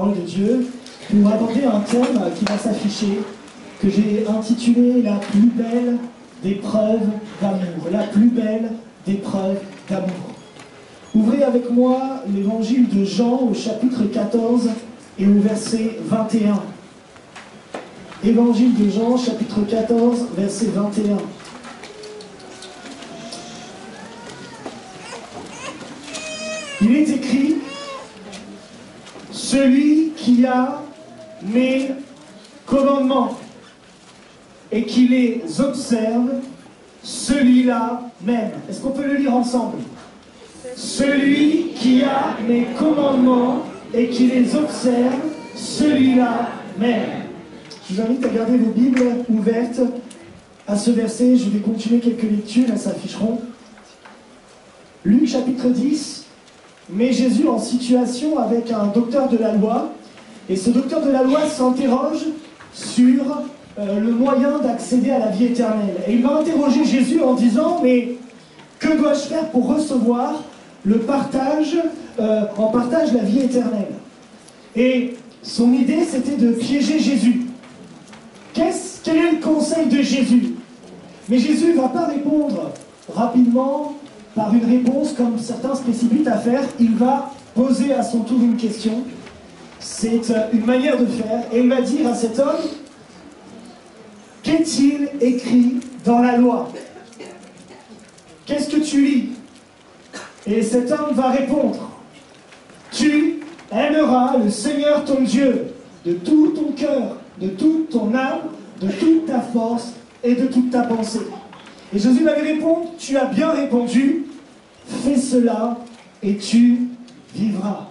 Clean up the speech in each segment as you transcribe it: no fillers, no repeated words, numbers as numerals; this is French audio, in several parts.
parole de Dieu pour aborder un thème qui va s'afficher, que j'ai intitulé « La plus belle des preuves d'amour ». La plus belle des preuves d'amour. Ouvrez avec moi l'évangile de Jean au chapitre 14 et au verset 21. Évangile de Jean, chapitre 14, verset 21. Il est écrit, « Celui qui a mes commandements et qui les observe, celui-là m'aime. » Est-ce qu'on peut le lire ensemble? « Celui qui a mes commandements et qui les observe, celui-là m'aime. » Je vous invite à garder vos Bibles ouvertes à ce verset. Je vais continuer quelques lectures, elles s'afficheront. Luc chapitre 10 met Jésus en situation avec un docteur de la loi. Et ce docteur de la loi s'interroge sur le moyen d'accéder à la vie éternelle. Et il va interroger Jésus en disant, mais que dois-je faire pour recevoir le partage, en partage la vie éternelle? Et son idée, c'était de piéger Jésus. Quel est le conseil de Jésus? Mais Jésus ne va pas répondre rapidement par une réponse comme certains se précipitent à faire. Il va poser à son tour une question. C'est une manière de faire. Et il va dire à cet homme, qu'est-il écrit dans la loi? Qu'est-ce que tu lis? Et cet homme va répondre, tu aimeras le Seigneur ton Dieu de tout ton cœur, de toute ton âme, de toute ta force et de toute ta pensée. Et Jésus va lui répondre, tu as bien répondu, fais cela et tu vivras.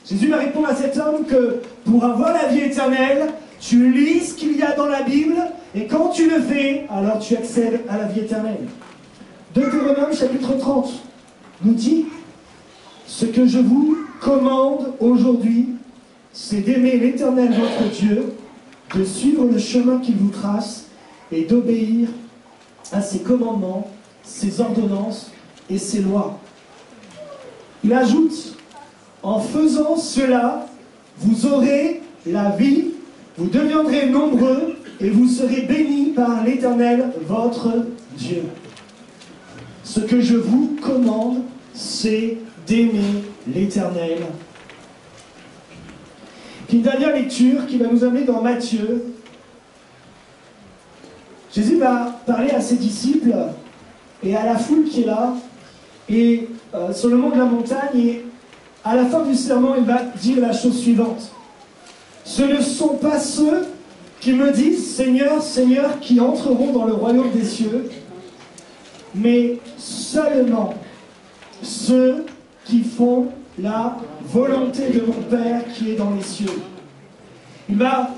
Jésus va répondre à cet homme que pour avoir la vie éternelle, tu lis ce qu'il y a dans la Bible et quand tu le fais, alors tu accèdes à la vie éternelle. Deutéronome chapitre 30 nous dit, ce que je vous commande aujourd'hui, c'est d'aimer l'Éternel votre Dieu, de suivre le chemin qu'il vous trace et d'obéir à ses commandements, ses ordonnances et ses lois. Il ajoute, en faisant cela, vous aurez la vie, vous deviendrez nombreux et vous serez bénis par l'Éternel votre Dieu. Ce que je vous commande, c'est d'aimer l'Éternel. Puis une dernière lecture qui va nous amener dans Matthieu. Jésus va parler à ses disciples et à la foule qui est là, et sur le mont de la montagne, et à la fin du sermon, il va dire la chose suivante. Ce ne sont pas ceux qui me disent « Seigneur, Seigneur » qui entreront dans le royaume des cieux, mais seulement ceux qui font la volonté de mon Père qui est dans les cieux. Il va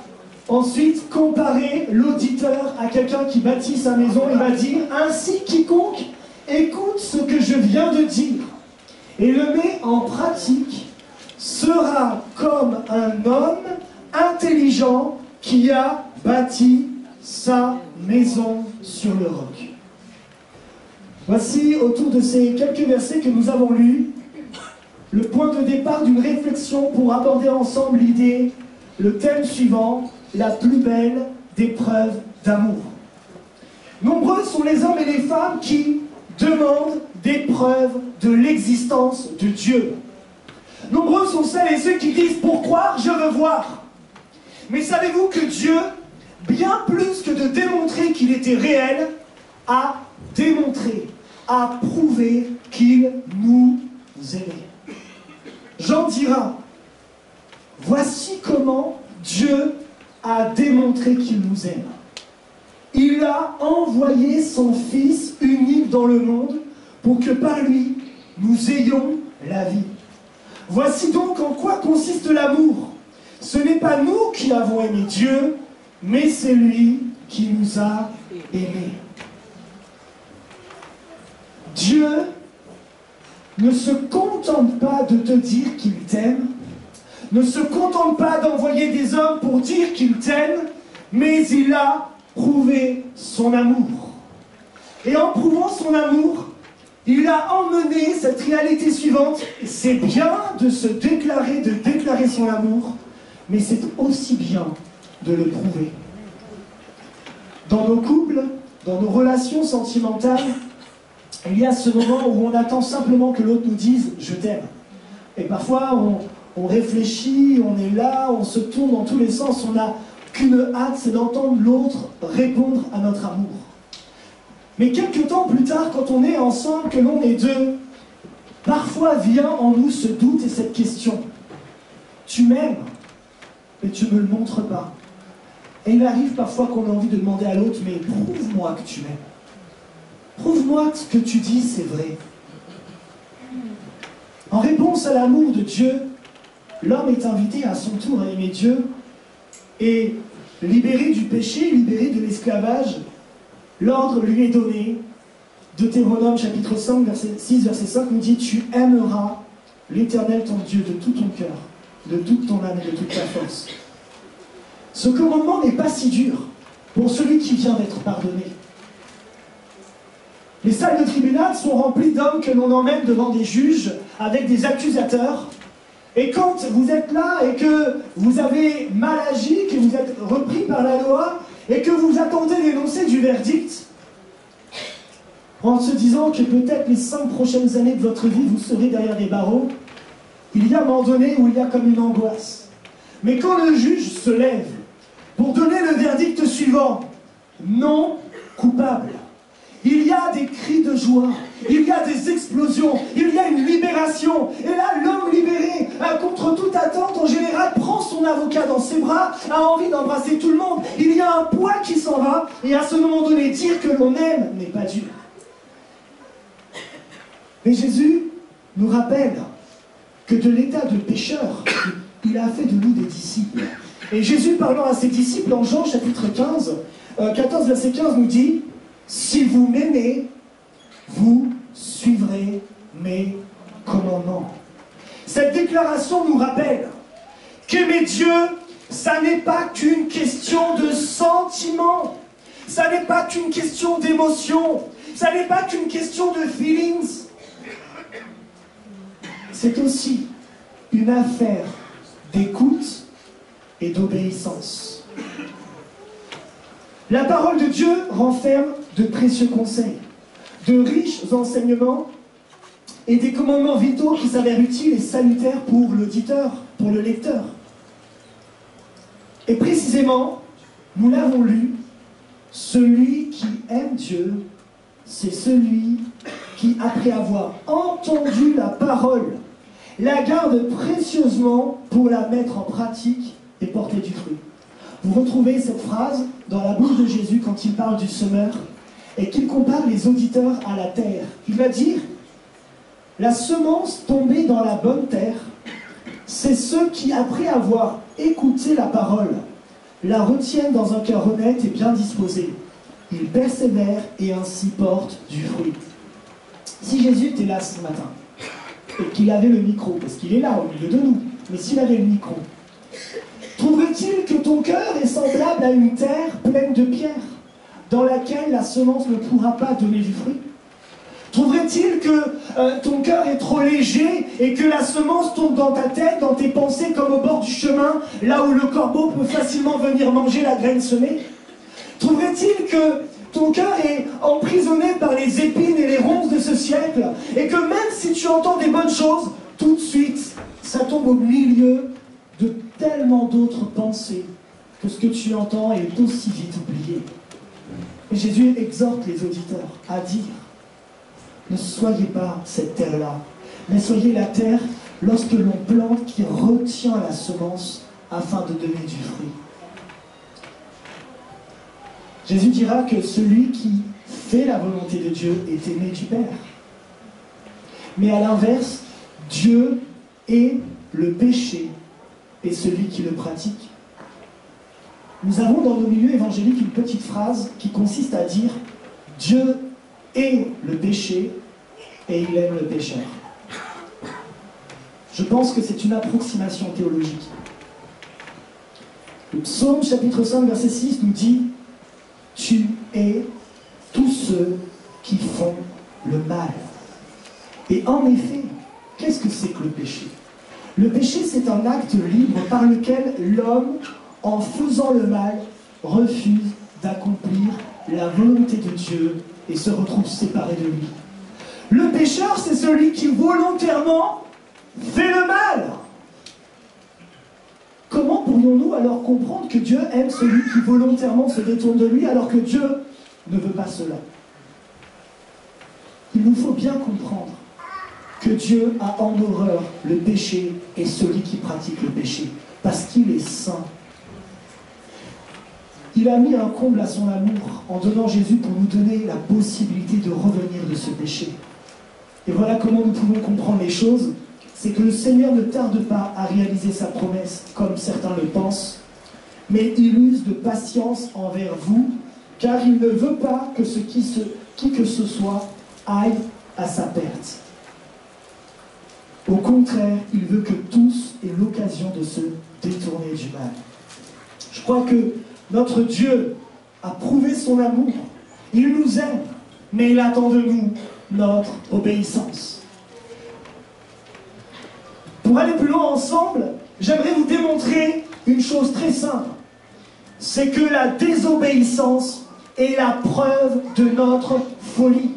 ensuite comparer l'auditeur à quelqu'un qui bâtit sa maison. Il va dire, ainsi quiconque écoute ce que je viens de dire et le met en pratique sera comme un homme intelligent qui a bâti sa maison sur le roc. Voici, autour de ces quelques versets que nous avons lus, le point de départ d'une réflexion pour aborder ensemble l'idée, le thème suivant, la plus belle des preuves d'amour. Nombreux sont les hommes et les femmes qui demandent des preuves de l'existence de Dieu. Nombreux sont celles et ceux qui disent « pour croire, je veux voir ». Mais savez-vous que Dieu, bien plus que de démontrer qu'il était réel, a démontré, a prouvé qu'il nous aimait. Jean dira, voici comment Dieu a démontré qu'il nous aime. Il a envoyé son Fils unique dans le monde pour que par lui, nous ayons la vie. Voici donc en quoi consiste l'amour. Ce n'est pas nous qui avons aimé Dieu, mais c'est lui qui nous a aimés. Dieu ne se contente pas de te dire qu'il t'aime, ne se contente pas d'envoyer des hommes pour dire qu'il t'aime, mais il a prouvé son amour. Et en prouvant son amour, il a emmené cette réalité suivante. C'est bien de se déclarer, de déclarer son amour, mais c'est aussi bien de le prouver. Dans nos couples, dans nos relations sentimentales, il y a ce moment où on attend simplement que l'autre nous dise « je t'aime ». Et parfois, on réfléchit, on est là, on se tourne dans tous les sens, on n'a qu'une hâte, c'est d'entendre l'autre répondre à notre amour. Mais quelques temps plus tard, quand on est ensemble, que l'on est deux, parfois vient en nous ce doute et cette question. Tu m'aimes, mais tu ne me le montres pas. Et il arrive parfois qu'on a envie de demander à l'autre, mais prouve-moi que tu m'aimes. Prouve-moi que ce que tu dis, c'est vrai. En réponse à l'amour de Dieu, l'homme est invité à son tour à aimer Dieu et libéré du péché, libéré de l'esclavage, l'ordre lui est donné. Deutéronome chapitre 5, verset 6, verset 5 nous dit « Tu aimeras l'Éternel ton Dieu de tout ton cœur, de toute ton âme et de toute ta force. » Ce commandement n'est pas si dur pour celui qui vient d'être pardonné. Les salles de tribunal sont remplies d'hommes que l'on emmène devant des juges avec des accusateurs. Et quand vous êtes là et que vous avez mal agi, que vous êtes repris par la loi et que vous attendez l'énoncé du verdict, en se disant que peut-être les 5 prochaines années de votre vie, vous serez derrière des barreaux, il y a un moment donné où il y a comme une angoisse. Mais quand le juge se lève pour donner le verdict suivant, non coupable, il y a des cris de joie, il y a des explosions, il y a une libération. Et là, l'homme libéré, contre toute attente, en général, prend son avocat dans ses bras, a envie d'embrasser tout le monde. Il y a un poids qui s'en va, et à ce moment donné, dire que l'on aime n'est pas dur. Mais Jésus nous rappelle que de l'état de pécheur, il a fait de nous des disciples. Et Jésus, parlant à ses disciples en Jean chapitre 14 verset 15, nous dit « Si vous m'aimez, vous suivrez mes commandements. » Cette déclaration nous rappelle qu'aimer Dieu, ça n'est pas qu'une question de sentiment, ça n'est pas qu'une question d'émotion, ça n'est pas qu'une question de feelings. C'est aussi une affaire d'écoute et d'obéissance. La parole de Dieu renferme de précieux conseils, de riches enseignements et des commandements vitaux qui s'avèrent utiles et salutaires pour l'auditeur, pour le lecteur. Et précisément, nous l'avons lu, celui qui aime Dieu, c'est celui qui, après avoir entendu la parole, la garde précieusement pour la mettre en pratique et porter du fruit. Vous retrouvez cette phrase dans la bouche de Jésus quand il parle du semeur et qu'il compare les auditeurs à la terre. Il va dire, la semence tombée dans la bonne terre, c'est ceux qui, après avoir écouté la parole, la retiennent dans un cœur honnête et bien disposé. Ils persévèrent et ainsi portent du fruit. Si Jésus était là ce matin, et qu'il avait le micro, parce qu'il est là au milieu de nous, mais s'il avait le micro, trouverait-il que ton cœur est semblable à une terre pleine de pierres, dans laquelle la semence ne pourra pas donner du fruit? Trouverait-il que ton cœur est trop léger et que la semence tombe dans ta tête, dans tes pensées, comme au bord du chemin, là où le corbeau peut facilement venir manger la graine semée? Trouverait-il que ton cœur est emprisonné par les épines et les ronces de ce siècle, et que même si tu entends des bonnes choses, tout de suite, ça tombe au milieu de tellement d'autres pensées que ce que tu entends est aussi vite oublié. Et Jésus exhorte les auditeurs à dire, ne soyez pas cette terre-là, mais soyez la terre lorsque l'on plante qui retient la semence afin de donner du fruit. Jésus dira que celui qui fait la volonté de Dieu est aimé du Père. Mais à l'inverse, Dieu est le péché et celui qui le pratique. Nous avons dans nos milieux évangéliques une petite phrase qui consiste à dire « Dieu est le péché et il aime le pécheur ». Je pense que c'est une approximation théologique. Le psaume chapitre 5 verset 6 nous dit « Tu es tous ceux qui font le mal ». Et en effet, qu'est-ce que c'est que le péché? Le péché, c'est un acte libre par lequel l'homme, en faisant le mal, refuse d'accomplir la volonté de Dieu et se retrouve séparé de lui. Le pécheur, c'est celui qui volontairement fait le mal. Comment pourrions-nous alors comprendre que Dieu aime celui qui volontairement se détourne de lui alors que Dieu ne veut pas cela? Il nous faut bien comprendre que Dieu a en horreur le péché et celui qui pratique le péché, parce qu'il est saint. Il a mis un comble à son amour en donnant Jésus pour nous donner la possibilité de revenir de ce péché. Et voilà comment nous pouvons comprendre les choses. C'est que le Seigneur ne tarde pas à réaliser sa promesse, comme certains le pensent, mais il use de patience envers vous, car il ne veut pas que qui que ce soit aille à sa perte. Au contraire, il veut que tous aient l'occasion de se détourner du mal. Je crois que notre Dieu a prouvé son amour. Il nous aime, mais il attend de nous notre obéissance. Pour aller plus loin ensemble, j'aimerais vous démontrer une chose très simple. C'est que la désobéissance est la preuve de notre folie.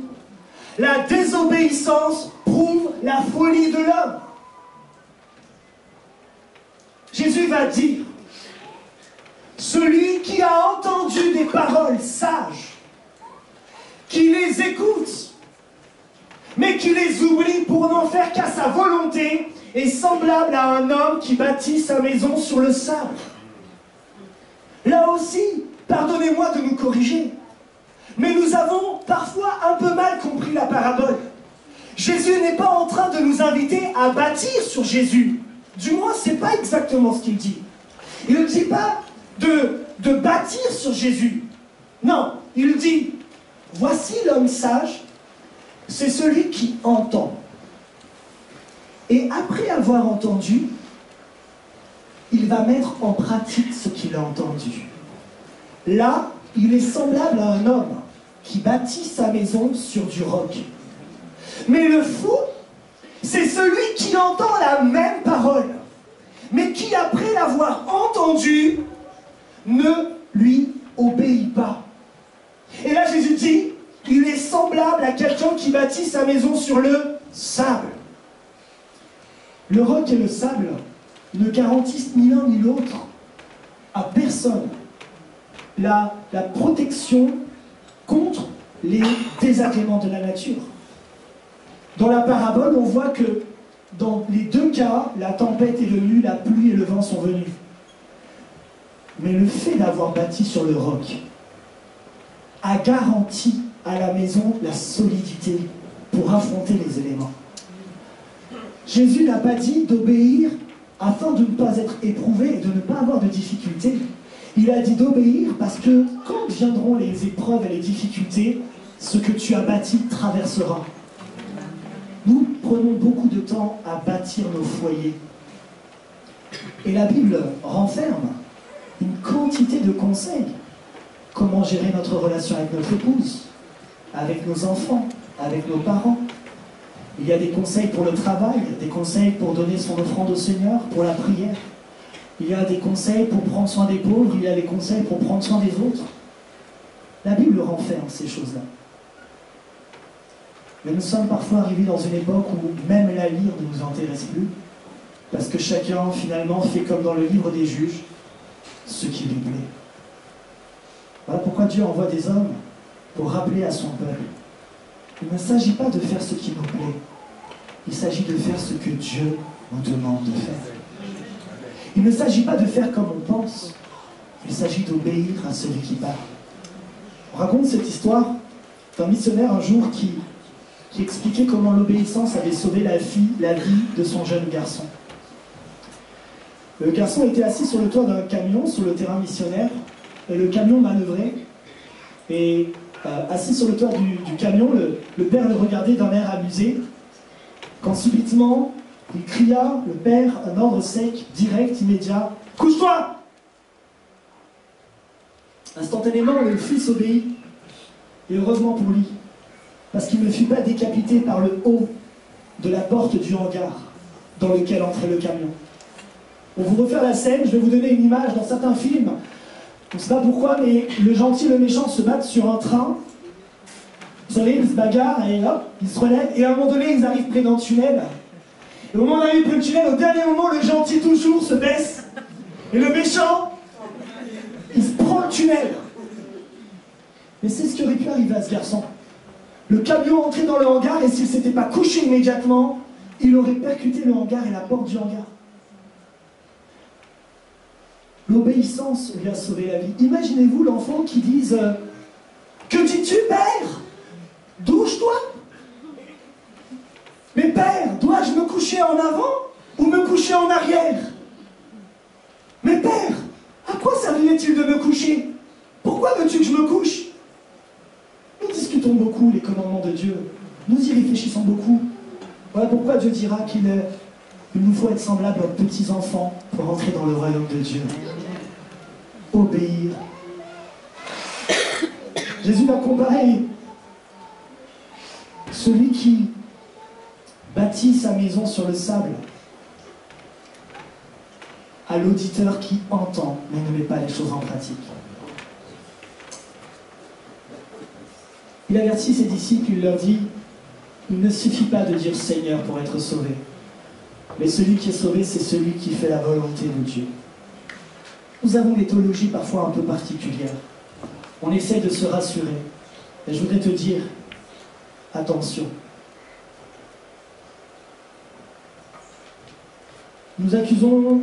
La désobéissance prouve la folie de l'homme. Jésus va dire, celui qui a entendu des paroles sages, qui les écoute, mais qui les oublie pour n'en faire qu'à sa volonté, est semblable à un homme qui bâtit sa maison sur le sable. Là aussi, pardonnez-moi de nous corriger, mais nous avons parfois un peu mal compris la parabole. Jésus n'est pas en train de nous inviter à bâtir sur Jésus. Du moins, ce n'est pas exactement ce qu'il dit. Il ne dit pas de bâtir sur Jésus. Non, il dit, voici l'homme sage, c'est celui qui entend. Et après avoir entendu, il va mettre en pratique ce qu'il a entendu. Là, il est semblable à un homme qui bâtit sa maison sur du roc. Mais le fou, c'est celui qui entend la même parole, mais qui, après l'avoir entendue, ne lui obéit pas. Et là, Jésus dit, il est semblable à quelqu'un qui bâtit sa maison sur le sable. Le roc et le sable ne garantissent ni l'un ni l'autre à personne la protection contre les désagréments de la nature. Dans la parabole, on voit que dans les deux cas, la tempête est venue, la pluie et le vent sont venus. Mais le fait d'avoir bâti sur le roc a garanti à la maison la solidité pour affronter les éléments. Jésus n'a pas dit d'obéir afin de ne pas être éprouvé et de ne pas avoir de difficultés. Il a dit d'obéir parce que quand viendront les épreuves et les difficultés, ce que tu as bâti traversera. Nous prenons beaucoup de temps à bâtir nos foyers. Et la Bible renferme une quantité de conseils. Comment gérer notre relation avec notre épouse, avec nos enfants, avec nos parents. Il y a des conseils pour le travail, des conseils pour donner son offrande au Seigneur, pour la prière. Il y a des conseils pour prendre soin des pauvres, il y a des conseils pour prendre soin des autres. La Bible renferme ces choses-là. Mais nous sommes parfois arrivés dans une époque où même la lire ne nous intéresse plus, parce que chacun finalement fait comme dans le livre des juges, ce qui lui plaît. Voilà pourquoi Dieu envoie des hommes pour rappeler à son peuple. Il ne s'agit pas de faire ce qui nous plaît, il s'agit de faire ce que Dieu nous demande de faire. Il ne s'agit pas de faire comme on pense, il s'agit d'obéir à celui qui parle. On raconte cette histoire d'un missionnaire un jour qui expliquait comment l'obéissance avait sauvé la vie de son jeune garçon. Le garçon était assis sur le toit d'un camion, sur le terrain missionnaire, et le camion manœuvrait, et assis sur le toit du camion, le père le regardait d'un air amusé, quand subitement, il cria, le père, un ordre sec, direct, immédiat, « Couche-toi !» Instantanément, le fils obéit, et heureusement pour lui, parce qu'il ne fut pas décapité par le haut de la porte du hangar, dans lequel entrait le camion. Pour vous refaire la scène, je vais vous donner une image. Dans certains films, on ne sait pas pourquoi, mais le gentil et le méchant se battent sur un train. Vous savez, ils se bagarrent et hop, ils se relèvent. Et à un moment donné, ils arrivent près d'un tunnel. Et au moment d'arriver près du tunnel, au dernier moment, le gentil toujours se baisse. Et le méchant, il se prend le tunnel. Mais c'est ce qui aurait pu arriver à ce garçon. Le camion entrait dans le hangar et s'il ne s'était pas couché immédiatement, il aurait percuté le hangar et la porte du hangar. L'obéissance lui a sauvé la vie. Imaginez-vous l'enfant qui dise « Que dis-tu, père? Douche-toi !» Mais père, dois-je me coucher en avant ou me coucher en arrière? Mais père, à quoi servirait-il de me coucher? Pourquoi veux-tu que je me couche? Nous discutons beaucoup les commandements de Dieu. Nous y réfléchissons beaucoup. Voilà pourquoi Dieu dira qu'il nous faut être semblables aux petits enfants pour entrer dans le royaume de Dieu. Obéir. Jésus va comparer celui qui bâtit sa maison sur le sable à l'auditeur qui entend mais ne met pas les choses en pratique. Il avertit ses disciples, il leur dit, il ne suffit pas de dire Seigneur pour être sauvé. Mais celui qui est sauvé, c'est celui qui fait la volonté de Dieu. Nous avons des théologies parfois un peu particulières. On essaie de se rassurer. Et je voudrais te dire, attention. Nous accusons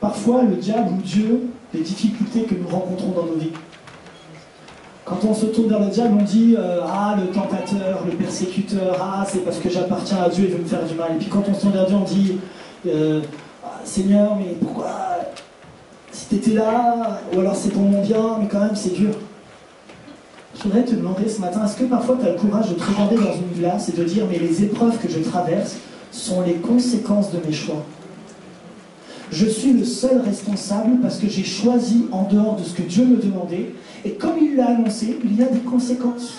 parfois le diable ou Dieu des difficultés que nous rencontrons dans nos vies. Quand on se tourne vers le diable, on dit ah, le tentateur, le persécuteur, ah, c'est parce que j'appartiens à Dieu, il veut me faire du mal. Et puis quand on se tourne vers Dieu, on dit Seigneur, mais pourquoi? Si tu étais là, ou alors c'est pour mon bien, mais quand même c'est dur. Je voudrais te demander ce matin, est-ce que parfois tu as le courage de te regarder dans une glace et de dire mais les épreuves que je traverse sont les conséquences de mes choix? Je suis le seul responsable parce que j'ai choisi en dehors de ce que Dieu me demandait. Et comme il l'a annoncé, il y a des conséquences.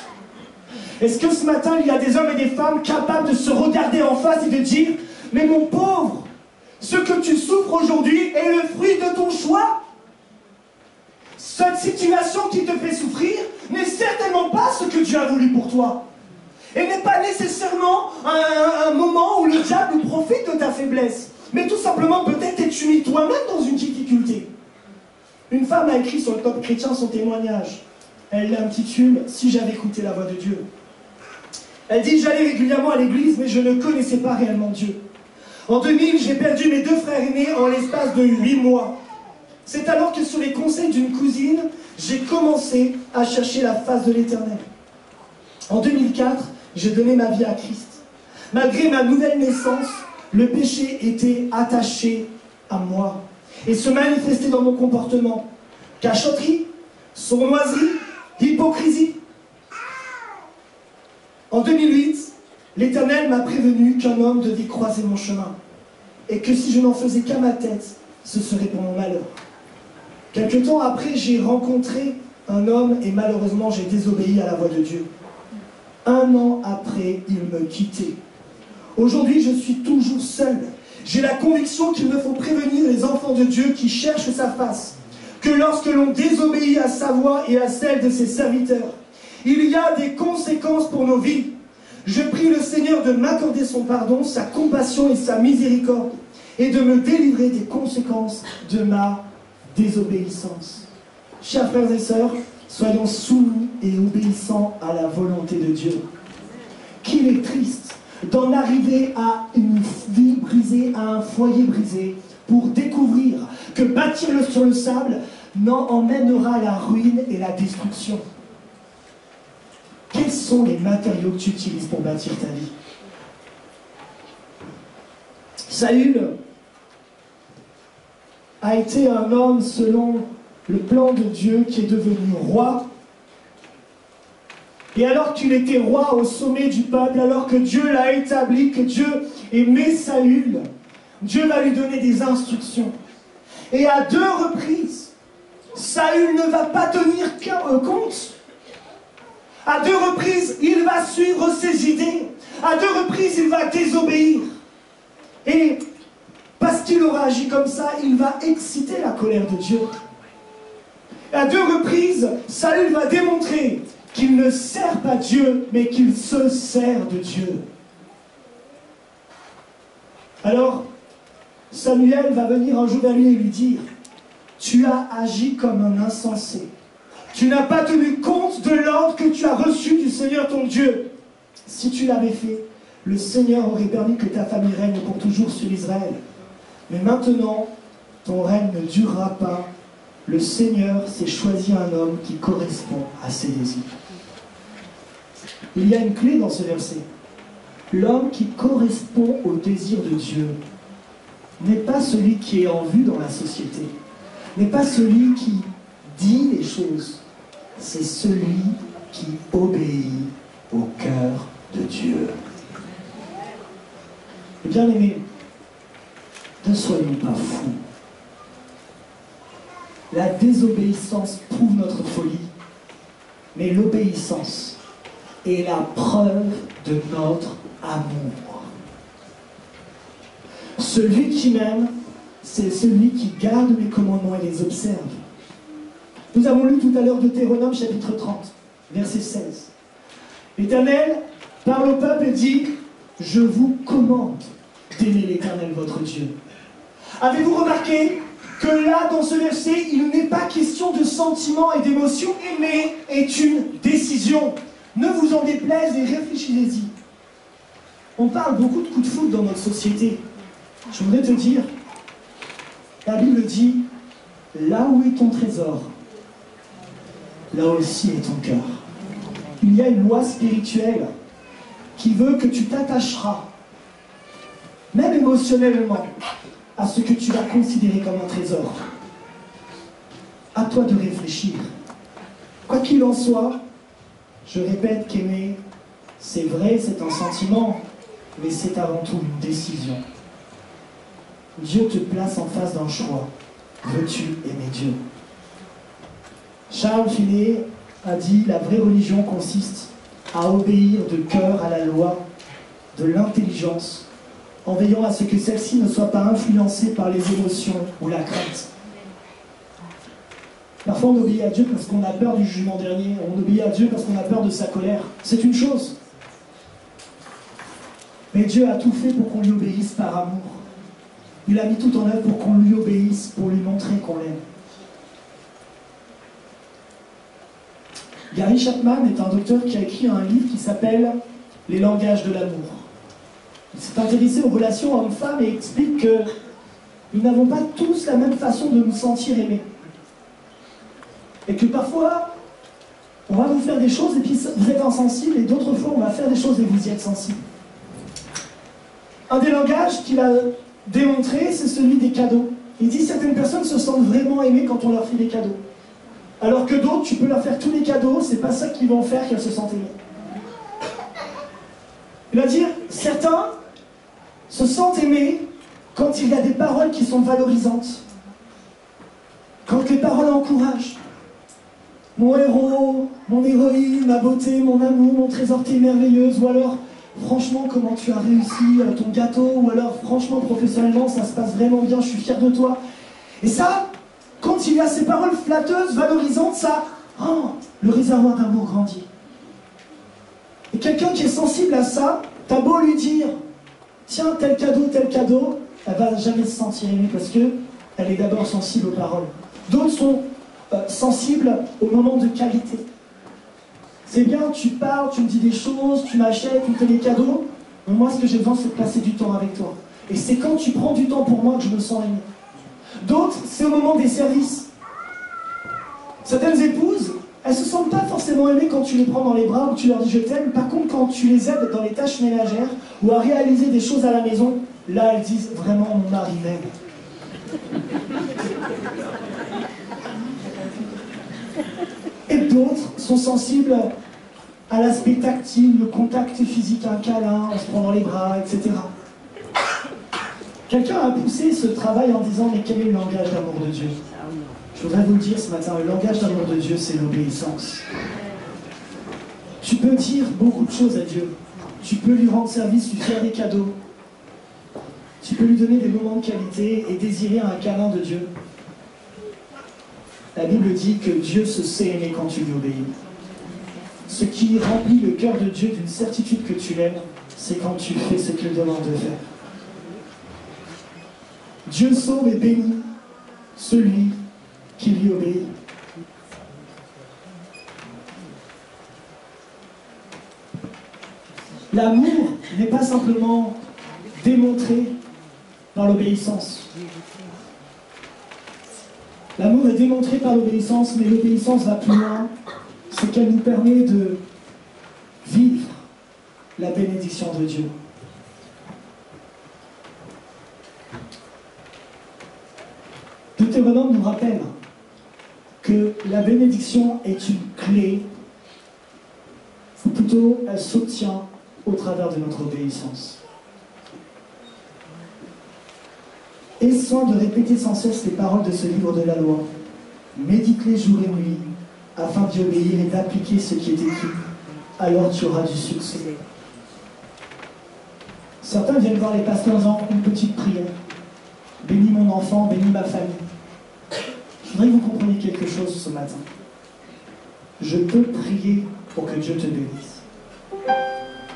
Est-ce que ce matin, il y a des hommes et des femmes capables de se regarder en face et de dire « Mais mon pauvre, ce que tu souffres aujourd'hui est le fruit de ton choix. Cette situation qui te fait souffrir n'est certainement pas ce que Dieu a voulu pour toi. Et n'est pas nécessairement un moment où le diable profite de ta faiblesse. Mais tout simplement, peut-être es-tu mis toi-même dans une difficulté. » Une femme a écrit sur le Top Chrétien son témoignage. Elle l'intitule « Si j'avais écouté la voix de Dieu ». Elle dit « J'allais régulièrement à l'église, mais je ne connaissais pas réellement Dieu. En 2000, j'ai perdu mes 2 frères aînés en l'espace de 8 mois. C'est alors que sur les conseils d'une cousine, j'ai commencé à chercher la face de l'Éternel. En 2004, j'ai donné ma vie à Christ. Malgré ma nouvelle naissance, le péché était attaché à moi et se manifestait dans mon comportement. Cachotterie, sournoiserie, hypocrisie. En 2008, l'Éternel m'a prévenu qu'un homme devait croiser mon chemin et que si je n'en faisais qu'à ma tête, ce serait pour mon malheur. Quelque temps après, j'ai rencontré un homme et malheureusement, j'ai désobéi à la voix de Dieu. 1 an après, il me quittait. Aujourd'hui, je suis toujours seul. J'ai la conviction qu'il me faut prévenir les enfants de Dieu qui cherchent sa face, que lorsque l'on désobéit à sa voix et à celle de ses serviteurs, il y a des conséquences pour nos vies. Je prie le Seigneur de m'accorder son pardon, sa compassion et sa miséricorde, et de me délivrer des conséquences de ma désobéissance. Chers frères et sœurs, soyons soumis et obéissants à la volonté de Dieu. Qu'il est triste d'en arriver à une vie brisée, à un foyer brisé, pour découvrir que bâtir sur le sable n'en emmènera à la ruine et la destruction. Quels sont les matériaux que tu utilises pour bâtir ta vie? Saül a été un homme selon le plan de Dieu qui est devenu roi. Et alors qu'il était roi au sommet du peuple, alors que Dieu l'a établi, que Dieu aimait Saül, Dieu va lui donner des instructions. Et à 2 reprises, Saül ne va pas tenir compte. À 2 reprises, il va suivre ses idées. À 2 reprises, il va désobéir. Et parce qu'il aura agi comme ça, il va exciter la colère de Dieu. À 2 reprises, Saül va démontrer qu'il ne sert pas Dieu, mais qu'il se sert de Dieu. Alors, Samuel va venir un jour vers lui et lui dire, « Tu as agi comme un insensé. Tu n'as pas tenu compte de l'ordre que tu as reçu du Seigneur ton Dieu. Si tu l'avais fait, le Seigneur aurait permis que ta famille règne pour toujours sur Israël. Mais maintenant, ton règne ne durera pas. Le Seigneur s'est choisi un homme qui correspond à ses désirs. » Il y a une clé dans ce verset. L'homme qui correspond au désir de Dieu n'est pas celui qui est en vue dans la société, n'est pas celui qui dit les choses, c'est celui qui obéit au cœur de Dieu. Bien-aimés, ne soyons pas fous. La désobéissance prouve notre folie, mais l'obéissance est la preuve de notre amour. Celui qui m'aime, c'est celui qui garde mes commandements et les observe. Nous avons lu tout à l'heure Deutéronome chapitre 30, verset 16. L'Éternel parle au peuple et dit, « Je vous commande d'aimer l'Éternel votre Dieu. » Avez-vous remarqué que là, dans ce verset, il n'est pas question de sentiments et d'émotions. Aimer est une décision. Ne vous en déplaise et réfléchissez-y. On parle beaucoup de coups de foudre dans notre société. Je voudrais te dire, la Bible dit, là où est ton trésor, là aussi est ton cœur. Il y a une loi spirituelle qui veut que tu t'attacheras, même émotionnellement, à ce que tu vas considérer comme un trésor. À toi de réfléchir. Quoi qu'il en soit, je répète qu'aimer, c'est vrai, c'est un sentiment, mais c'est avant tout une décision. Dieu te place en face d'un choix. Veux-tu aimer Dieu? Charles Finet a dit, la vraie religion consiste à obéir de cœur à la loi de l'intelligence, en veillant à ce que celle-ci ne soit pas influencée par les émotions ou la crainte. Parfois on obéit à Dieu parce qu'on a peur du jugement dernier, on obéit à Dieu parce qu'on a peur de sa colère. C'est une chose. Mais Dieu a tout fait pour qu'on lui obéisse par amour. Il a mis tout en œuvre pour qu'on lui obéisse, pour lui montrer qu'on l'aime. Gary Chapman est un docteur qui a écrit un livre qui s'appelle « Les langages de l'amour ». Il s'est intéressé aux relations hommes-femmes et explique que nous n'avons pas tous la même façon de nous sentir aimés. Et que parfois, on va vous faire des choses et puis vous êtes insensible, et d'autres fois, on va faire des choses et vous y êtes sensible. Un des langages qu'il a démontré, c'est celui des cadeaux. Il dit que certaines personnes se sentent vraiment aimées quand on leur fait des cadeaux. Alors que d'autres, tu peux leur faire tous les cadeaux, c'est pas ça qu'ils vont faire qu'elles se sentent aimées. Il va dire, certains se sentent aimés quand il y a des paroles qui sont valorisantes. Quand les paroles encouragent. Mon héros, mon héroïne, ma beauté, mon amour, mon trésor, t'es merveilleuse. Ou alors, franchement, comment tu as réussi ton gâteau. Ou alors, franchement, professionnellement, ça se passe vraiment bien, je suis fier de toi. Et ça, quand il y a ces paroles flatteuses, valorisantes, ça, oh, le réservoir d'amour grandit. Et quelqu'un qui est sensible à ça, t'as beau lui dire, tiens, tel cadeau, elle va jamais se sentir aimée parce qu'elle est d'abord sensible aux paroles. D'autres sont sensibles aux moments de qualité. C'est bien, tu parles, tu me dis des choses, tu m'achètes, tu me fais des cadeaux, mais moi ce que j'ai besoin c'est de passer du temps avec toi. Et c'est quand tu prends du temps pour moi que je me sens aimé. D'autres, c'est au moment des services. Certaines épouses, elles ne se sentent pas forcément aimées quand tu les prends dans les bras ou tu leur dis je t'aime. Par contre, quand tu les aides dans les tâches ménagères ou à réaliser des choses à la maison, là elles disent vraiment mon mari m'aime. Et d'autres sont sensibles à l'aspect tactile, le contact physique, un câlin, on se prend dans les bras, etc. Quelqu'un a poussé ce travail en disant mais quel est le langage d'amour de Dieu? Je voudrais vous le dire ce matin, le langage d'amour de Dieu c'est l'obéissance. Tu peux dire beaucoup de choses à Dieu. Tu peux lui rendre service, lui faire des cadeaux. Tu peux lui donner des moments de qualité et désirer un câlin de Dieu. La Bible dit que Dieu se sait aimer quand tu lui obéis. Ce qui remplit le cœur de Dieu d'une certitude que tu l'aimes, c'est quand tu fais ce qu'il demande de faire. Dieu sauve et bénit celui qui lui obéit. L'amour n'est pas simplement démontré par l'obéissance. L'amour est démontré par l'obéissance, mais l'obéissance va plus loin. C'est qu'elle nous permet de vivre la bénédiction de Dieu. Deutéronome nous rappelle que la bénédiction est une clé, ou plutôt elle s'obtient au travers de notre obéissance. Aie soin de répéter sans cesse les paroles de ce livre de la loi. Médite-les jour et nuit, afin d'y obéir et d'appliquer ce qui est écrit. Alors tu auras du succès. Certains viennent voir les pasteurs en disant une petite prière. Bénis mon enfant, bénis ma famille. Je voudrais que vous compreniez quelque chose ce matin. Je peux prier pour que Dieu te bénisse.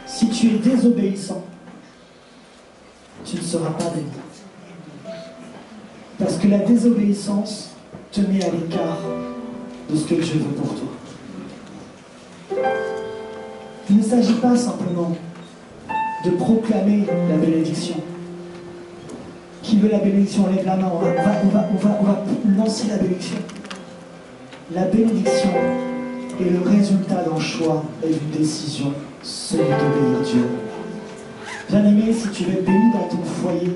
Si tu es désobéissant, tu ne seras pas béni. Parce que la désobéissance te met à l'écart de ce que Dieu veut pour toi. Il ne s'agit pas simplement de proclamer la bénédiction. Qui veut la bénédiction, lève la main, on va lancer la bénédiction. La bénédiction est le résultat d'un choix et d'une décision, celui d'obéir Dieu. Bien-aimé, si tu veux être béni dans ton foyer,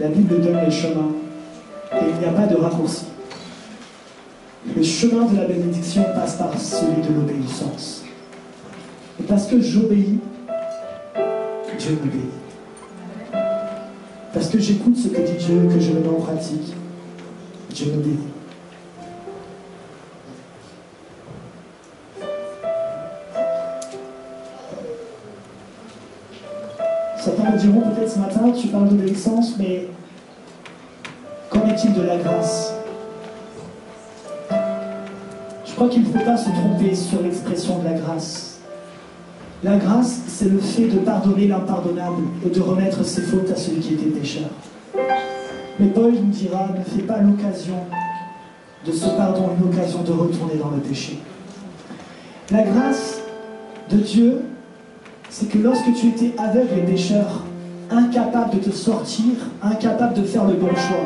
la Bible donne les chemins et il n'y a pas de raccourci. Le chemin de la bénédiction passe par celui de l'obéissance. Et parce que j'obéis, Dieu me bénit. Parce que j'écoute ce que dit Dieu, que je le mets en pratique, Dieu me bénit. Certains me diront peut-être ce matin, tu parles d'obéissance, mais qu'en est-il de la grâce? Je crois qu'il ne faut pas se tromper sur l'expression de la grâce. La grâce, c'est le fait de pardonner l'impardonnable et de remettre ses fautes à celui qui était pécheur. Mais Paul nous dira, ne fais pas l'occasion de ce pardon une occasion de retourner dans le péché. La grâce de Dieu, c'est que lorsque tu étais aveugle et pécheur, incapable de te sortir, incapable de faire le bon choix,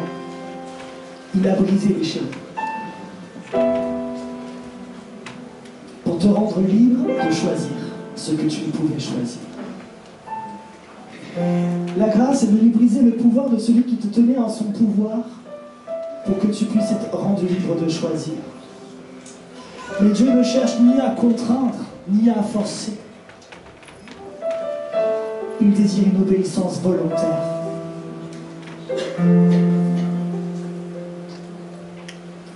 il a brisé les chaînes. Pour te rendre libre de choisir ce que tu ne pouvais choisir. La grâce est venue briser le pouvoir de celui qui te tenait en son pouvoir pour que tu puisses être rendu libre de choisir. Mais Dieu ne cherche ni à contraindre, ni à forcer. Il désire une obéissance volontaire.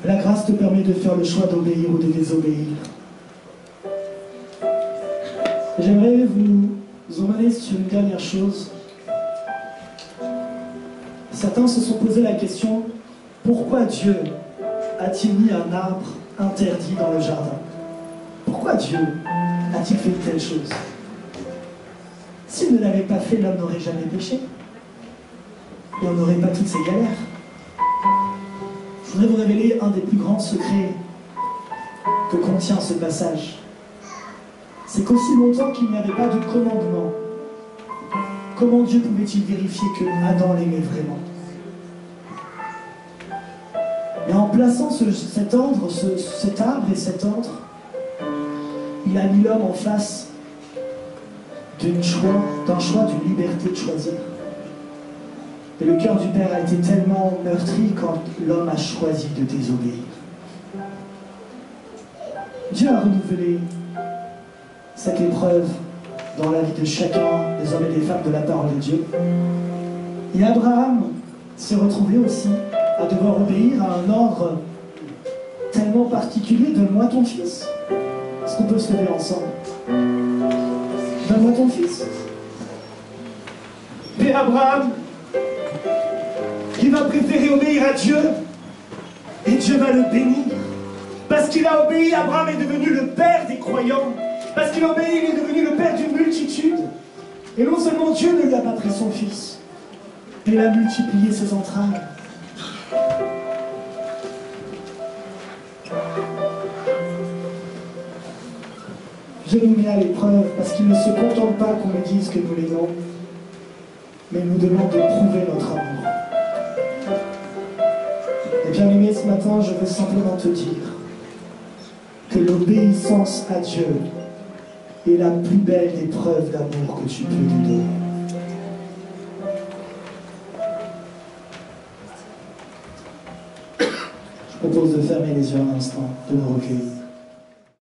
La grâce te permet de faire le choix d'obéir ou de désobéir. J'aimerais vous emmener sur une dernière chose. Certains se sont posé la question, pourquoi Dieu a-t-il mis un arbre interdit dans le jardin? Pourquoi Dieu a-t-il fait une telle chose? S'il ne l'avait pas fait, l'homme n'aurait jamais péché. Et on n'aurait pas toutes ces galères. Je voudrais vous révéler un des plus grands secrets que contient ce passage. C'est qu'aussi longtemps qu'il n'y avait pas de commandement, comment Dieu pouvait-il vérifier que Adam l'aimait vraiment? Et en plaçant cet arbre et cet ordre, il a mis l'homme en face d'un choix, d'une liberté de choisir. Et le cœur du Père a été tellement meurtri quand l'homme a choisi de désobéir. Dieu a renouvelé cette épreuve dans la vie de chacun des hommes et des femmes de la parole de Dieu. Et Abraham s'est retrouvé aussi à devoir obéir à un ordre tellement particulier. Donne-moi ton fils. Est-ce qu'on peut se lever ensemble? Donne-moi ton fils. Abraham, il va préférer obéir à Dieu, et Dieu va le bénir. Parce qu'il a obéi, Abraham est devenu le père des croyants. Parce qu'il a obéi, il est devenu le père d'une multitude. Et non seulement Dieu ne lui a pas pris son fils, mais il a multiplié ses entrailles. Dieu nous met à l'épreuve parce qu'il ne se contente pas qu'on lui dise que nous l'aimons, mais il nous demande de prouver notre amour. Et bien aimé, ce matin, je veux simplement te dire que l'obéissance à Dieu est la plus belle des preuves d'amour que tu peux lui donner. Je propose de fermer les yeux un instant, de nous recueillir.